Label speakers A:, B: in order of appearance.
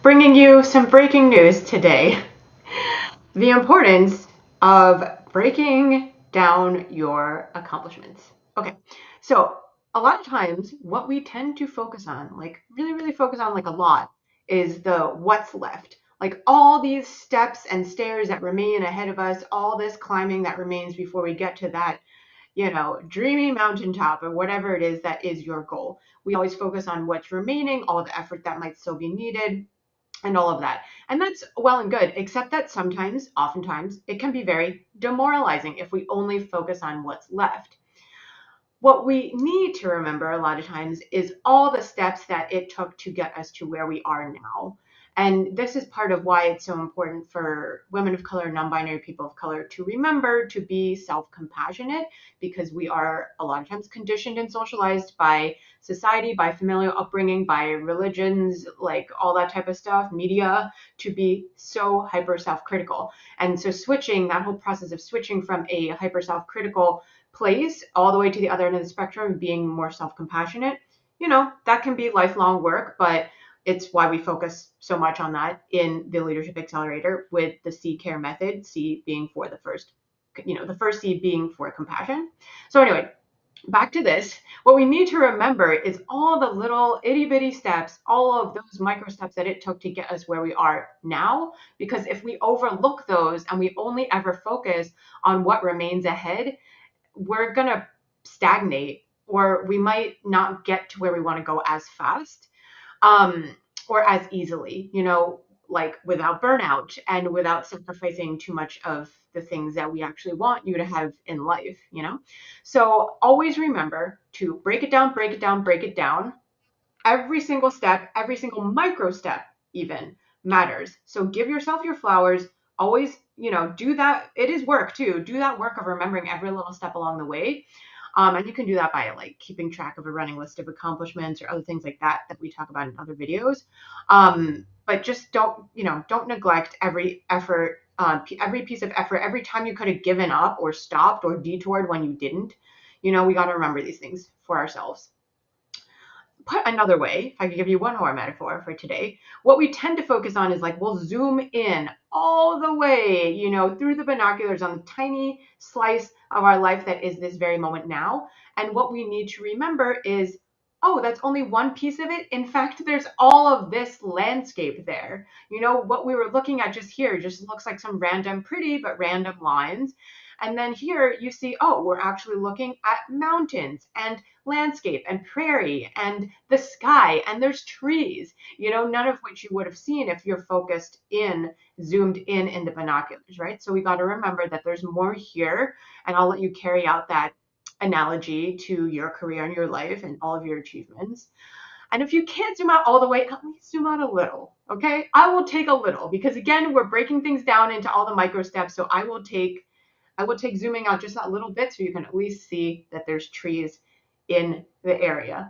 A: bringing you some breaking news today. The importance of breaking down your accomplishments. Okay, so a lot of times what we tend to focus on, like really focus on like a lot, is the what's left. Like all these steps and stairs that remain ahead of us, all this climbing that remains before we get to that dreamy mountaintop or whatever it is that is your goal. We always focus on what's remaining, all the effort that might still be needed, and all of that. And that's well and good, except that sometimes, oftentimes, it can be very demoralizing if we only focus on what's left. What we need to remember a lot of times is all the steps that it took to get us to where we are now. And this is part of why it's so important for women of color, non binary people of color to remember to be self compassionate, because we are a lot of times conditioned and socialized by society, by familial upbringing, by religions, like all that type of stuff, media, to be so hyper self critical. And so, switching that whole process of switching from a hyper self critical place all the way to the other end of the spectrum, being more self-compassionate, that can be lifelong work, but it's why we focus so much on that in the Leadership Accelerator with the C care method, C being for the first C being for compassion. So anyway, back to this. What we need to remember is all the little itty bitty steps, all of those micro steps that it took to get us where we are now. Because if we overlook those and we only ever focus on what remains ahead, we're going to stagnate, or we might not get to where we want to go as fast, um, or as easily, like without burnout and without sacrificing too much of the things that we actually want you to have in life. So always remember to break it down, break it down, break it down. Every single step, every single micro step even matters. So give yourself your flowers. Always, do that. It is work too. Do that work of remembering every little step along the way. And you can do that by like keeping track of a running list of accomplishments or other things like that we talk about in other videos. But just don't neglect every effort, every piece of effort, every time you could have given up or stopped or detoured when you didn't. We got to remember these things for ourselves. Put another way, if I could give you one more metaphor for today, what we tend to focus on is like we'll zoom in all the way, through the binoculars on the tiny slice of our life that is this very moment now. And what we need to remember is, oh, that's only one piece of it. In fact, there's all of this landscape there. What we were looking at just here just looks like some random pretty but random lines. And then here you see, oh, we're actually looking at mountains and landscape and prairie and the sky, and there's trees, none of which you would have seen if you're focused in, zoomed in the binoculars, right? So we got to remember that there's more here, and I'll let you carry out that analogy to your career and your life and all of your achievements. And if you can't zoom out all the way, at least zoom out a little, okay? I will take a little, because again, we're breaking things down into all the micro steps. So I will take zooming out just that little bit so you can at least see that there's trees in the area.